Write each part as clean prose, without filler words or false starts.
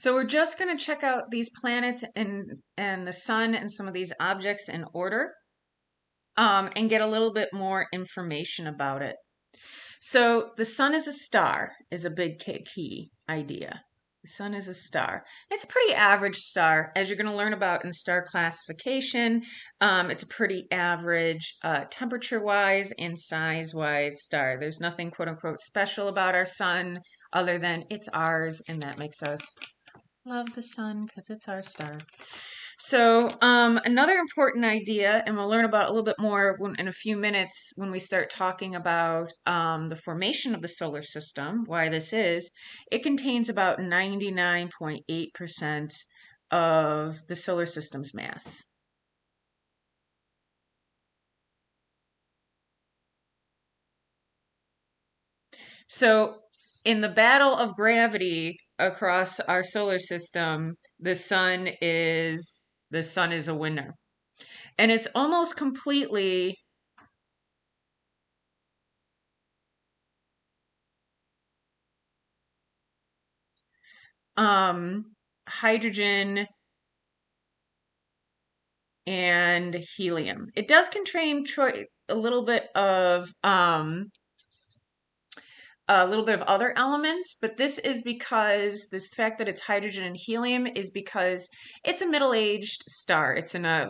So we're just going to check out these planets and the sun and some of these objects in order, and get a little bit more information about it. So the sun is a star is a big key idea. The sun is a star. It's a pretty average star, as you're going to learn about in star classification. It's a pretty average temperature-wise and size-wise star. There's nothing quote unquote special about our sun other than it's ours, and that makes us love the sun because it's our star. So another important idea, and we'll learn about a little bit more in a few minutes when we start talking about the formation of the solar system, why this is, it contains about 99.8% of the solar system's mass. So in the battle of gravity across our solar system, the sun is a winner. And it's almost completely hydrogen and helium. It does contain a little bit of other elements, but this is because this fact that it's hydrogen and helium is because it's a middle-aged star.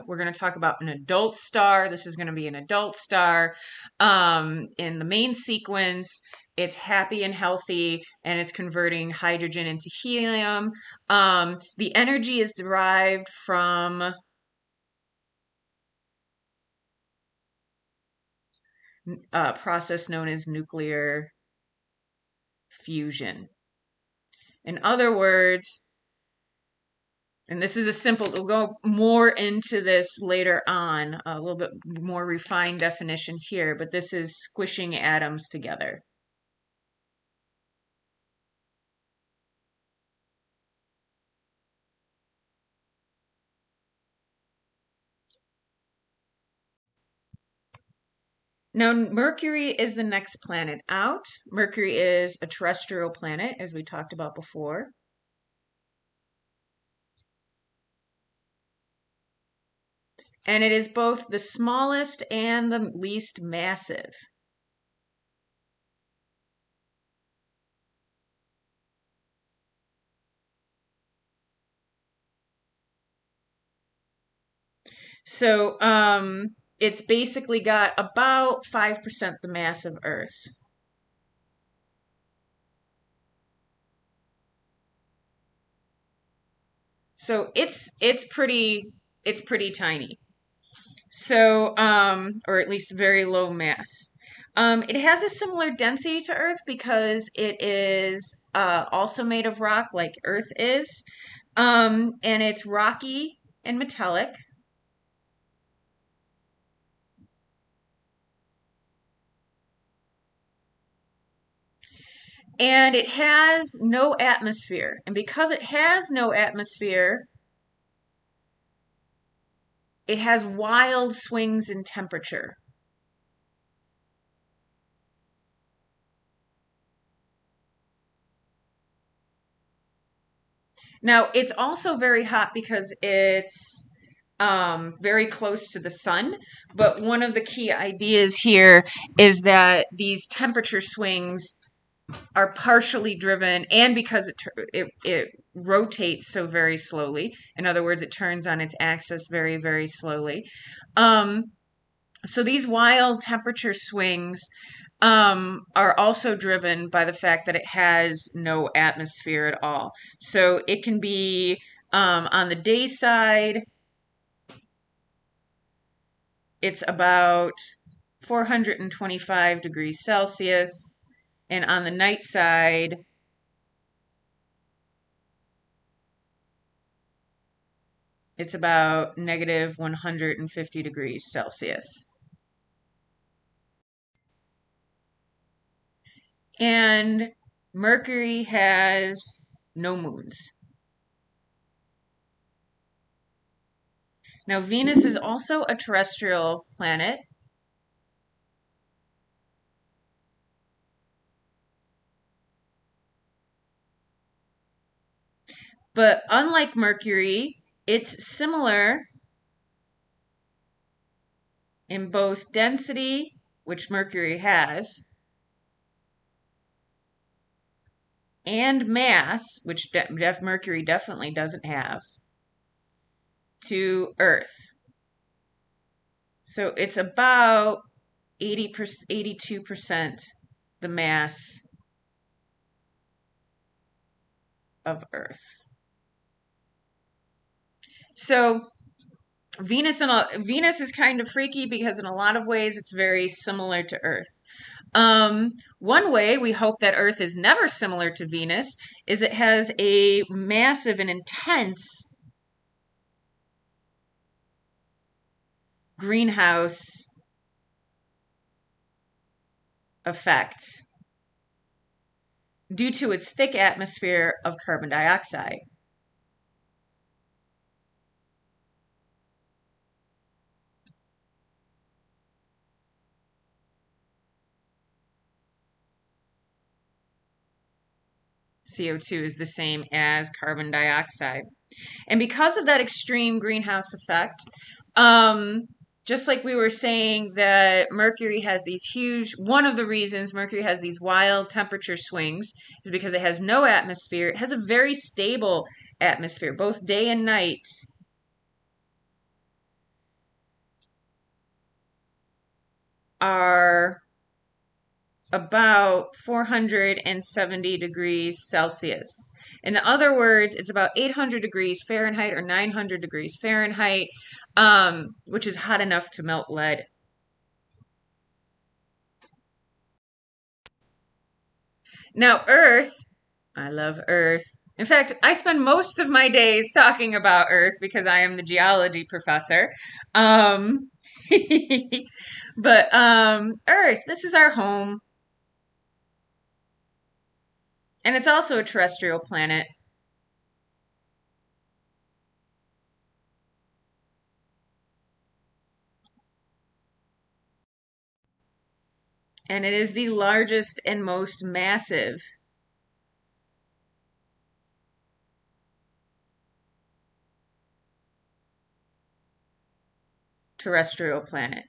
We're going to talk about an adult star. This is going to be an adult star. In the main sequence, it's happy and healthy, and it's converting hydrogen into helium. The energy is derived from a process known as nuclear fusion. In other words, and this is we'll go more into this later on, a little bit more refined definition here, but this is squishing atoms together. Now, Mercury is the next planet out. Mercury is a terrestrial planet, as we talked about before. And it is both the smallest and the least massive. So it's basically got about 5% the mass of Earth. So it's pretty tiny. So or at least very low mass. It has a similar density to Earth because it is also made of rock like Earth is. And it's rocky and metallic. And it has no atmosphere. And because it has no atmosphere, it has wild swings in temperature. Now, it's also very hot because it's very close to the sun. But one of the key ideas here is that these temperature swings are partially driven, and because it rotates so very slowly. In other words, it turns on its axis very, very slowly. So these wild temperature swings are also driven by the fact that it has no atmosphere at all. So it can be on the day side, it's about 425 degrees Celsius, and on the night side, it's about negative 150 degrees Celsius. And Mercury has no moons. Now, Venus is also a terrestrial planet. But unlike Mercury, it's similar in both density, which Mercury has, and mass, which Mercury definitely doesn't have, to Earth. So it's about 80%, 82% the mass of Earth. So Venus is kind of freaky because in a lot of ways it's very similar to Earth. One way we hope that Earth is never similar to Venus is it has a massive and intense greenhouse effect due to its thick atmosphere of carbon dioxide. CO2 is the same as carbon dioxide. And because of that extreme greenhouse effect, just like we were saying that Mercury has these huge, one of the reasons Mercury has these wild temperature swings is because it has no atmosphere. It has a very stable atmosphere, both day and night. Are about 470 degrees Celsius. In other words, it's about 800 degrees Fahrenheit or 900 degrees Fahrenheit, which is hot enough to melt lead. Now, Earth, I love Earth. In fact, I spend most of my days talking about Earth because I am the geology professor. Um, but Earth, this is our home. And it's also a terrestrial planet. And it is the largest and most massive terrestrial planet.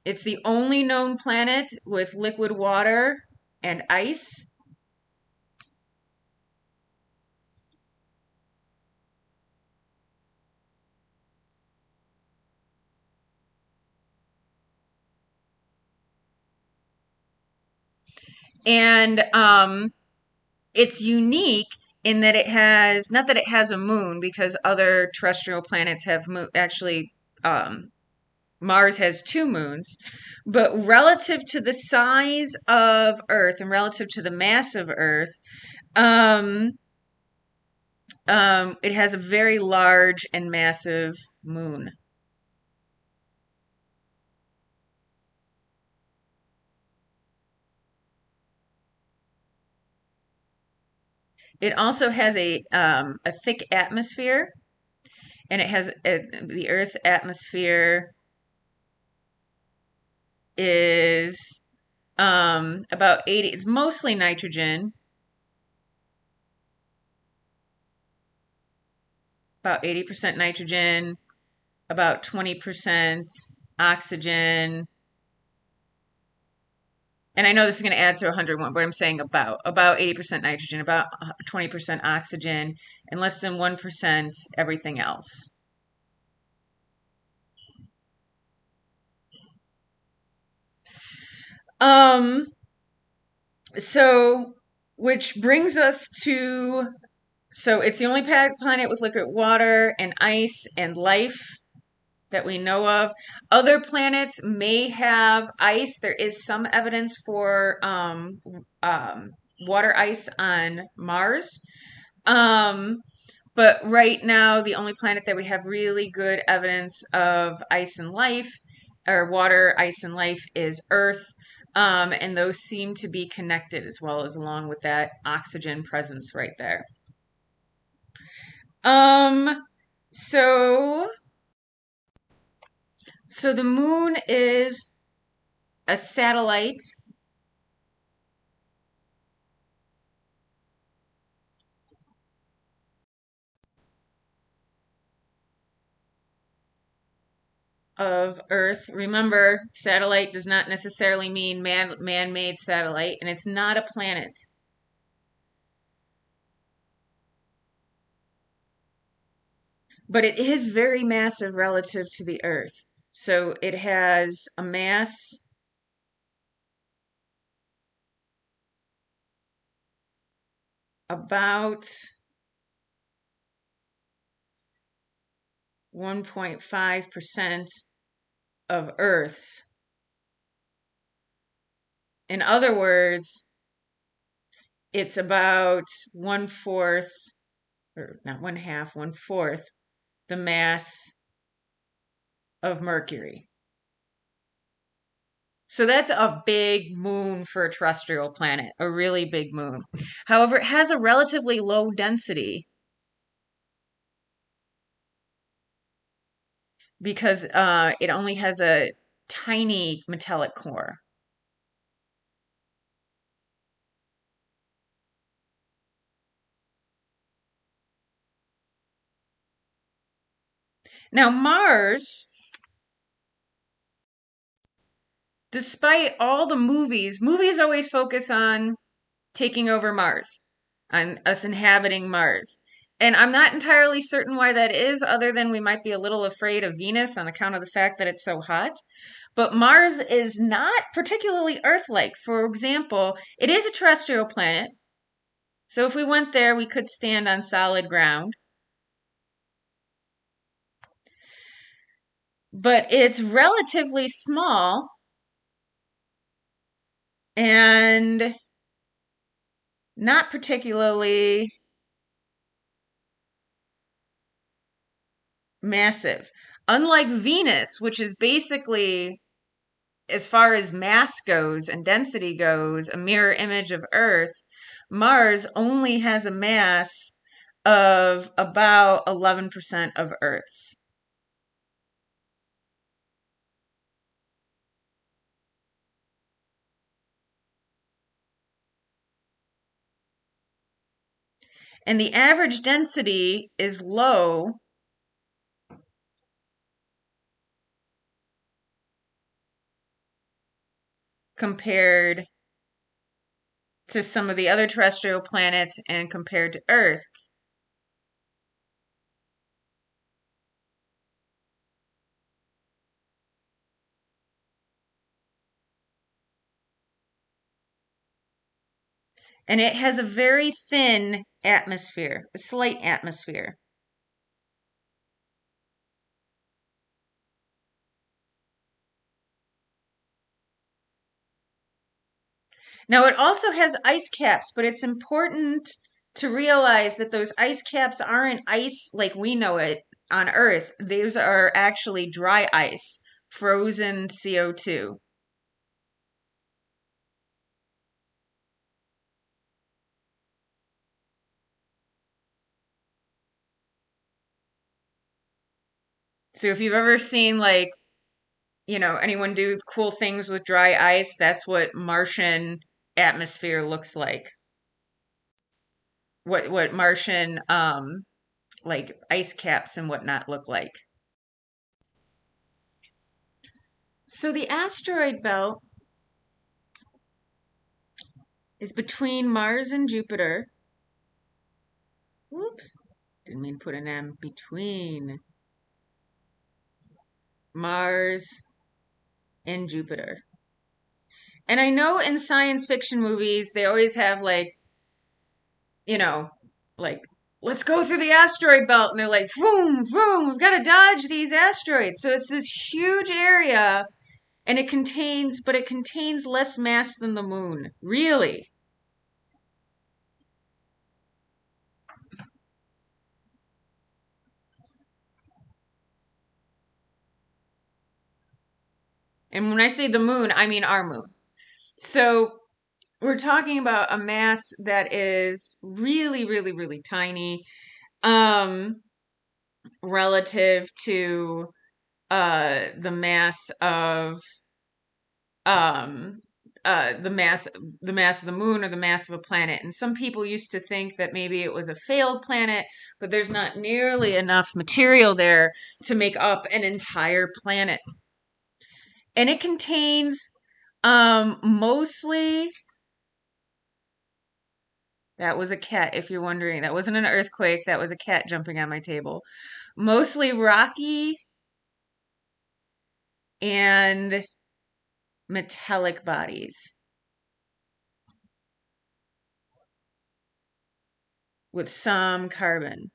It's the only known planet with liquid water and ice. And it's unique in that it has, not that it has a moon, because other terrestrial planets have actually, Mars has two moons, but relative to the size of Earth and relative to the mass of Earth, um, it has a very large and massive moon. It also has a thick atmosphere, and it has the Earth's atmosphere is about 80. It's mostly nitrogen, about 80% nitrogen, about 20% oxygen. And I know this is going to add to 101, but I'm saying about 80% nitrogen, about 20% oxygen, and less than 1% everything else. Um, so, which brings us to, so it's the only planet with liquid water and ice and life that we know of. Other planets may have ice. There is some evidence for water ice on Mars. But right now, the only planet that we have really good evidence of ice and life, or water, ice, and life, is Earth. And those seem to be connected as well as along with that oxygen presence right there. Um, so so the moon is a satellite of Earth. Remember, satellite does not necessarily mean man-made satellite, and it's not a planet. But it is very massive relative to the Earth. So it has a mass about 1.5% of Earth's. In other words, it's about one fourth, or not one half, one fourth the mass of Mercury. So that's a big moon for a terrestrial planet, a really big moon. However, it has a relatively low density because it only has a tiny metallic core. Now, Mars, despite all the movies always focus on taking over Mars, on us inhabiting Mars. And I'm not entirely certain why that is, other than we might be a little afraid of Venus on account of the fact that it's so hot. But Mars is not particularly Earth-like. For example, it is a terrestrial planet. So if we went there, we could stand on solid ground. But it's relatively small and not particularly massive. Unlike Venus, which is basically, as far as mass goes and density goes, a mirror image of Earth, Mars only has a mass of about 11% of Earth's. And the average density is low compared to some of the other terrestrial planets and compared to Earth. And it has a very thin atmosphere, a slight atmosphere. Now, it also has ice caps, but it's important to realize that those ice caps aren't ice like we know it on Earth. Those are actually dry ice, frozen CO2. So if you've ever seen anyone do cool things with dry ice, that's what Martian atmosphere looks like. What Martian like ice caps and whatnot look like. So the asteroid belt is between Mars and Jupiter. Whoops. Didn't mean to put an M. Between Mars and Jupiter. And I know in science fiction movies, they always have you know, like, let's go through the asteroid belt. And they're like, boom, boom, we've got to dodge these asteroids. So it's this huge area and it contains less mass than the moon. Really? And when I say the moon, I mean our moon. So we're talking about a mass that is really, really, really tiny, um, relative to the mass of um the mass of the moon or the mass of a planet. And some people used to think that maybe it was a failed planet, but there's not nearly enough material there to make up an entire planet. And it contains mostly, that was a cat, if you're wondering. That wasn't an earthquake, that was a cat jumping on my table. Mostly rocky and metallic bodies with some carbon.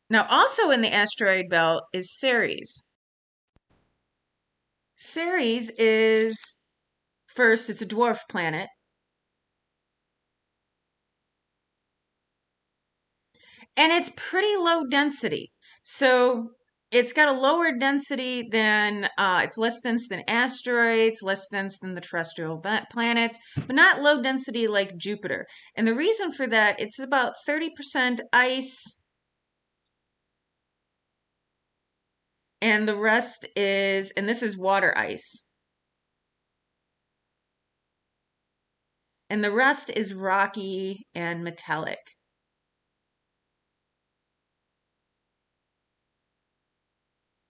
Now, also in the asteroid belt is Ceres. Ceres is, first, it's a dwarf planet. And it's pretty low density. So it's got a lower density than, it's less dense than asteroids, less dense than the terrestrial planets, but not low density like Jupiter. And the reason for that, it's about 30% ice, and the rest is, and this is water ice. And the rest is rocky and metallic.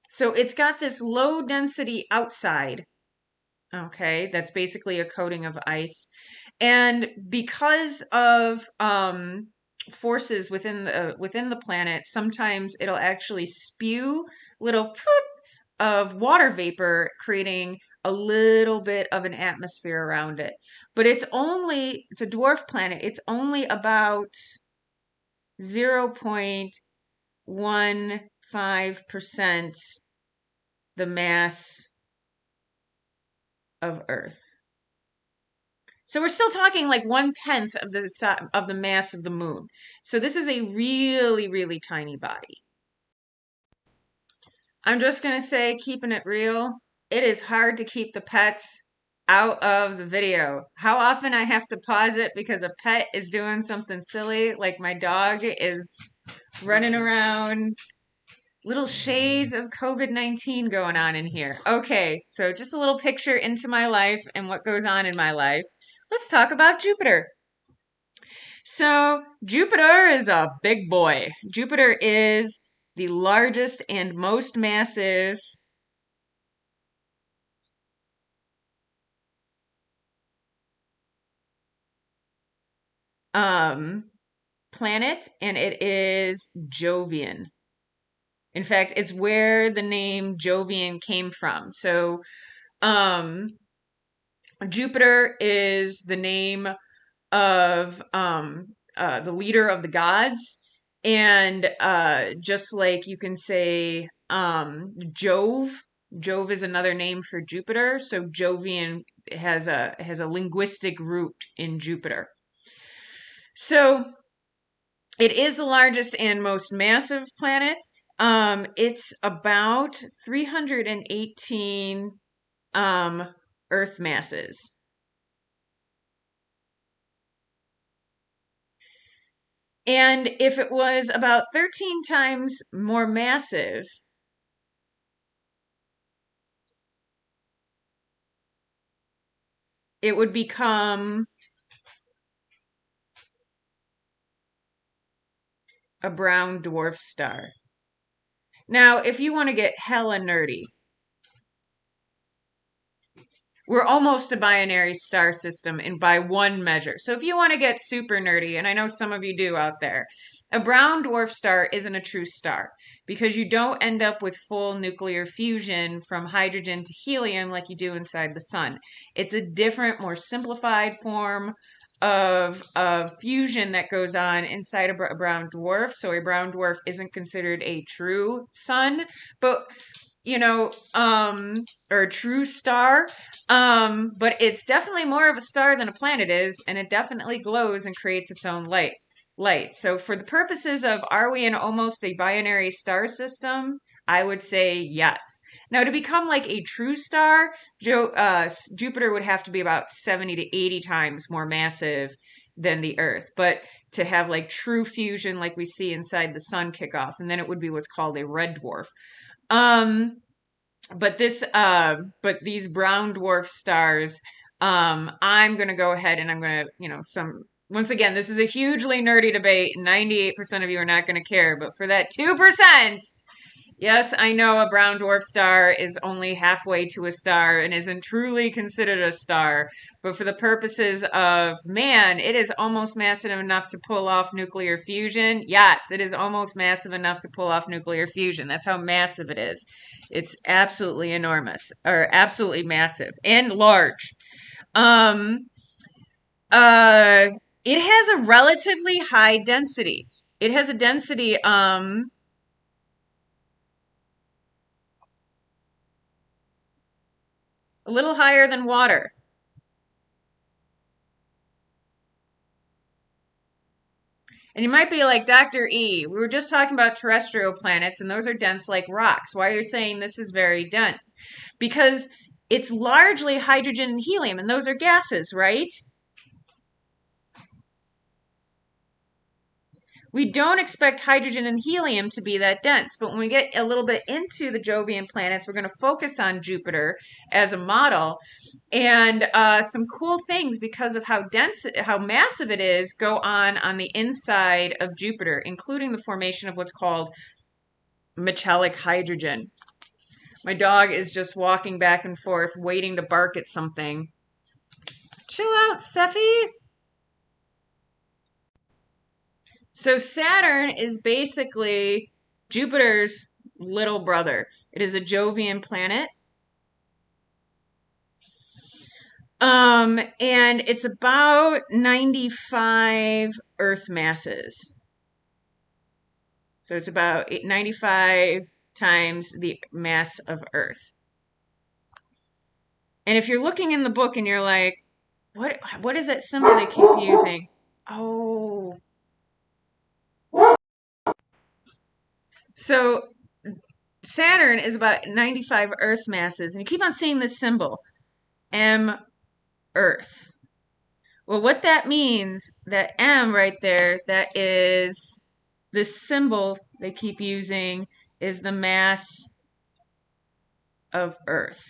So it's got this low density outside, okay, that's basically a coating of ice. And because of forces within the planet, sometimes it'll actually spew little poop of water vapor, creating a little bit of an atmosphere around it. But it's a dwarf planet. It's only about 0.15% the mass of Earth. So we're still talking like 1/10 of the mass of the moon. So this is a really, really tiny body. I'm just gonna say, keeping it real, it is hard to keep the pets out of the video. How often I have to pause it because a pet is doing something silly, like my dog is running around. Little shades of COVID-19 going on in here. Okay, so just a little picture into my life and what goes on in my life. Let's talk about Jupiter. So, Jupiter is a big boy. Jupiter is the largest and most massive planet, and it is Jovian. In fact, it's where the name Jovian came from. So, Jupiter is the name of the leader of the gods. And just like you can say Jove, Jove is another name for Jupiter. So Jovian has a linguistic root in Jupiter. So it is the largest and most massive planet. It's about 318 Earth masses. And if it was about 13 times more massive, it would become a brown dwarf star. Now, if you want to get hella nerdy, we're almost a binary star system in by one measure. So if you want to get super nerdy, and I know some of you do out there, a brown dwarf star isn't a true star because you don't end up with full nuclear fusion from hydrogen to helium like you do inside the sun. It's a different, more simplified form of fusion that goes on inside a brown dwarf. So a brown dwarf isn't considered a true sun, but or a true star. But it's definitely more of a star than a planet is, and it definitely glows and creates its own light. So for the purposes of, are we in almost a binary star system? I would say yes. Now, to become like a true star, Jupiter would have to be about 70 to 80 times more massive than the Earth. But to have like true fusion like we see inside the sun kick off, and then it would be what's called a red dwarf. But these brown dwarf stars, I'm gonna go ahead and I'm gonna, once again, this is a hugely nerdy debate. 98% of you are not gonna care, but for that 2%, yes, I know a brown dwarf star is only halfway to a star and isn't truly considered a star, but for the purposes of man, it is almost massive enough to pull off nuclear fusion. Yes, it is almost massive enough to pull off nuclear fusion. That's how massive it is. It's absolutely enormous, or absolutely massive and large. Um, uh, it has a relatively high density. It has a density, a little higher than water. And you might be like, Dr. E, we were just talking about terrestrial planets, and those are dense like rocks. Why are you saying this is very dense? Because it's largely hydrogen and helium, and those are gases, right? We don't expect hydrogen and helium to be that dense, but when we get a little bit into the Jovian planets, we're going to focus on Jupiter as a model. And some cool things because of how dense, how massive it is, go on the inside of Jupiter, including the formation of what's called metallic hydrogen. My dog is just walking back and forth, waiting to bark at something. Chill out, Seffi. So Saturn is basically Jupiter's little brother. It is a Jovian planet. And it's about 95 Earth masses. So it's about 95 times the mass of Earth. And if you're looking in the book and you're like, what is that symbol they keep using? Oh. So Saturn is about 95 Earth masses, and you keep on seeing this symbol, M Earth. Well, what that means, that M right there, that is this symbol they keep using, is the mass of Earth.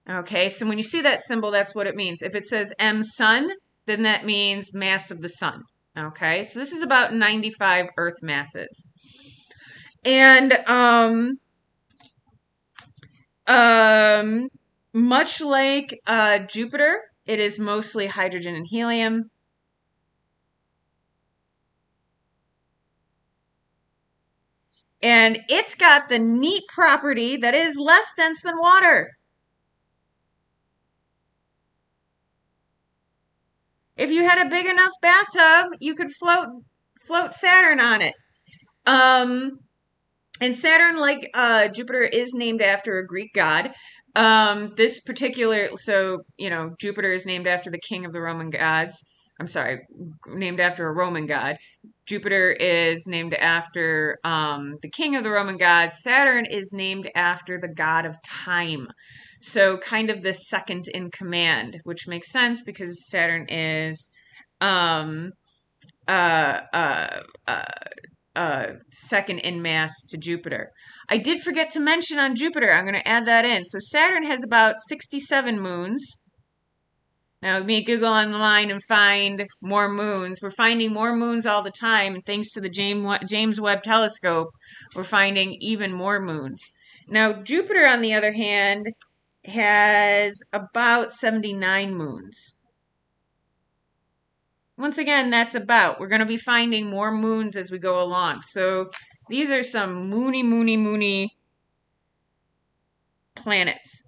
Okay, so when you see that symbol, that's what it means. If it says M Sun, then that means mass of the sun. Okay, so this is about 95 Earth masses. And much like Jupiter, it is mostly hydrogen and helium. And it's got the neat property that it is less dense than water. If you had a big enough bathtub, you could float Saturn on it. And Saturn, like Jupiter, is named after a Greek god. This particular, so, Jupiter is named after the king of the Roman gods. I'm sorry, named after a Roman god. Jupiter is named after the king of the Roman gods. Saturn is named after the god of time. So kind of the second in command, which makes sense because Saturn is um, uh, uh, second in mass to Jupiter. I did forget to mention on Jupiter, I'm going to add that in. So Saturn has about 67 moons. Now, me Google online and find more moons. We're finding more moons all the time, and thanks to the James Webb Telescope, we're finding even more moons. Now, Jupiter, on the other hand, has about 79 moons. Once again, that's about. We're going to be finding more moons as we go along. So these are some moony planets.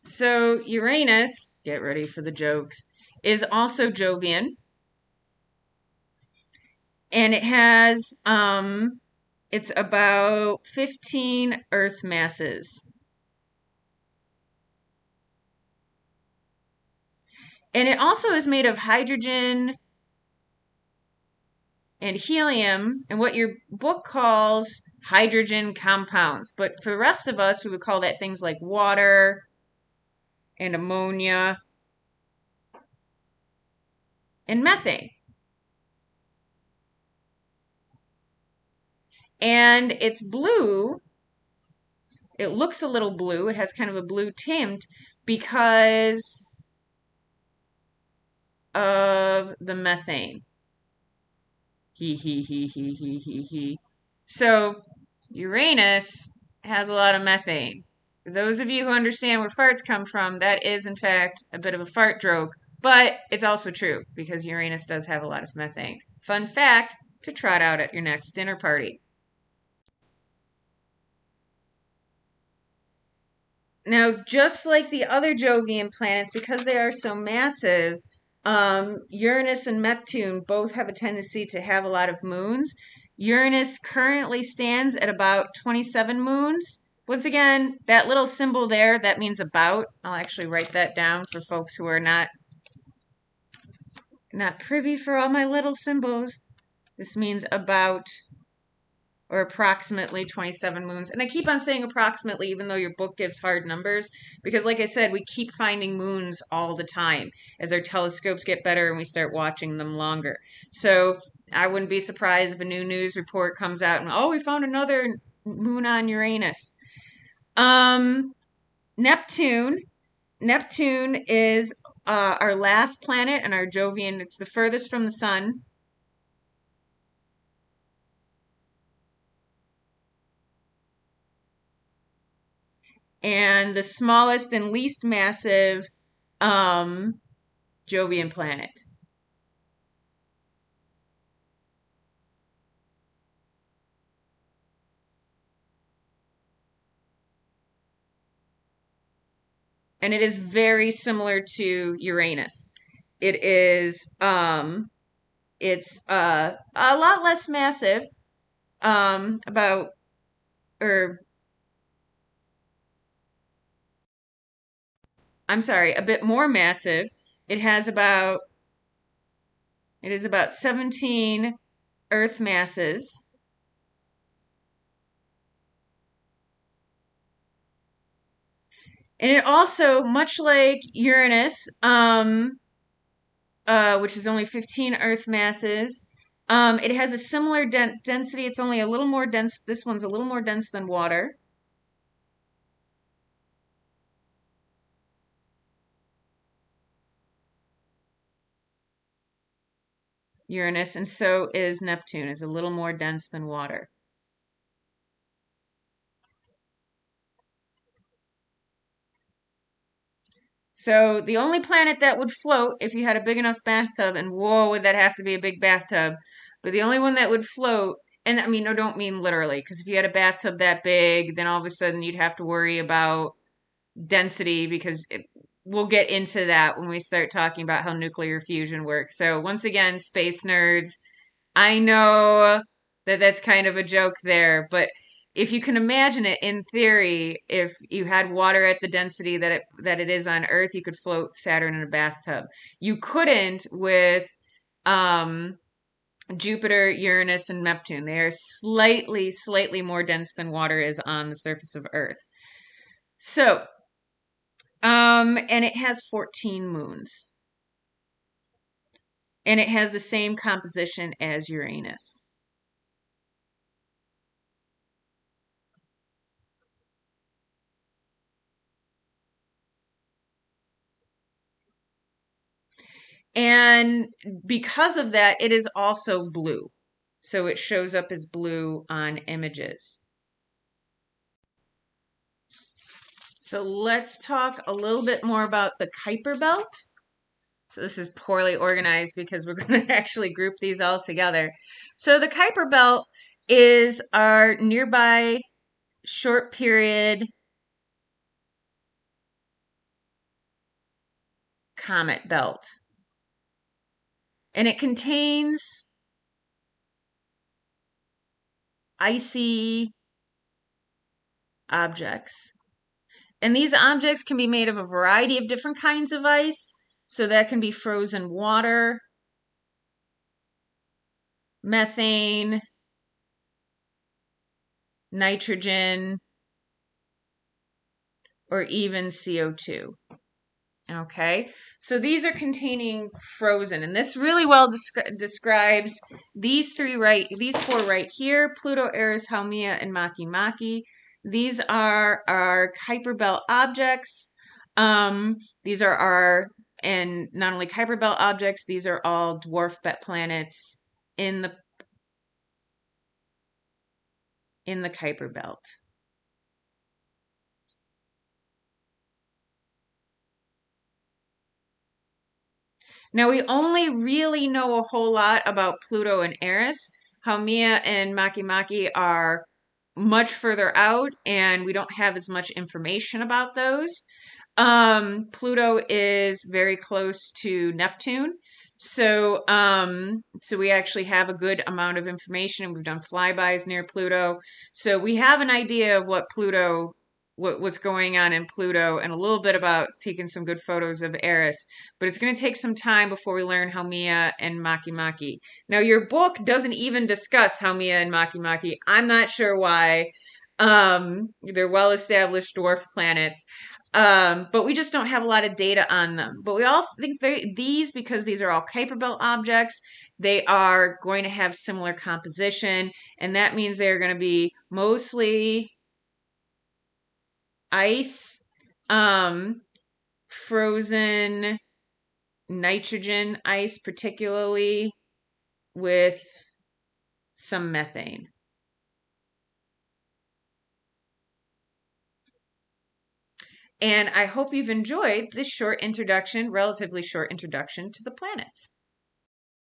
So Uranus, get ready for the jokes, is also Jovian. And it has, it's about 15 Earth masses. And it also is made of hydrogen and helium, and what your book calls hydrogen compounds. But for the rest of us, we would call that things like water and ammonia and methane. And it's blue. It looks a little blue. It has kind of a blue tint because of the methane. He, he. So Uranus has a lot of methane. For those of you who understand where farts come from, that is in fact a bit of a fart joke, but it's also true because Uranus does have a lot of methane. Fun fact to trot out at your next dinner party. Now, just like the other Jovian planets, because they are so massive, Uranus and Neptune both have a tendency to have a lot of moons. Uranus currently stands at about 27 moons. Once again, that little symbol there, that means about. I'll actually write that down for folks who are not privy for all my little symbols. This means about or approximately 27 moons. And I keep on saying approximately, even though your book gives hard numbers, because like I said, we keep finding moons all the time as our telescopes get better and we start watching them longer. So I wouldn't be surprised if a new news report comes out and, oh, we found another moon on Uranus. Neptune. Neptune is our last planet and our Jovian. It's the furthest from the sun. And the smallest and least massive Jovian planet. And it is very similar to Uranus. It is it's a lot less massive, about or I'm sorry, a bit more massive. It has about it is about 17 Earth masses. And it also, much like Uranus, which is only 15 Earth masses, it has a similar density. It's only a little more dense. This one's a little more dense than water. Uranus, and so is Neptune, is a little more dense than water. So the only planet that would float if you had a big enough bathtub, and whoa, would that have to be a big bathtub? But the only one that would float, and I mean, no, don't mean literally, because if you had a bathtub that big, then all of a sudden you'd have to worry about density because we'll get into that when we start talking about how nuclear fusion works. So once again, space nerds, I know that that's kind of a joke there, but if you can imagine it in theory, if you had water at the density that it is on Earth, you could float Saturn in a bathtub. You couldn't with um, Jupiter, Uranus, and Neptune. They are slightly more dense than water is on the surface of Earth. So, and it has 14 moons. And it has the same composition as Uranus. And because of that, it is also blue. So it shows up as blue on images. So let's talk a little bit more about the Kuiper Belt. So this is poorly organized because we're going to actually group these all together. So the Kuiper Belt is our nearby short period comet belt. And it contains icy objects. And these objects can be made of a variety of different kinds of ice. So that can be frozen water, methane, nitrogen, or even CO2. Okay, so these are containing frozen, and this really well describes these four right here: Pluto, Eris, Haumea, and Maki Maki. These are our Kuiper Belt objects. These are our, and not only Kuiper Belt objects, these are all dwarf planets in the Kuiper Belt. Now, we only really know a whole lot about Pluto and Eris. Haumea and Makemake are much further out, and we don't have as much information about those. Pluto is very close to Neptune. So we actually have a good amount of information. We've done flybys near Pluto. So we have an idea of what's going on in Pluto, and a little bit about taking some good photos of Eris. But it's going to take some time before we learn Haumea and Makemake. Now, your book doesn't even discuss Haumea and Makemake. I'm not sure why. They're well-established dwarf planets. But we just don't have a lot of data on them. But we all think these, because these are all Kuiper Belt objects, they are going to have similar composition, and that means they're going to be mostly ice, frozen nitrogen ice, particularly with some methane. And I hope you've enjoyed this short introduction, relatively short introduction to the planets.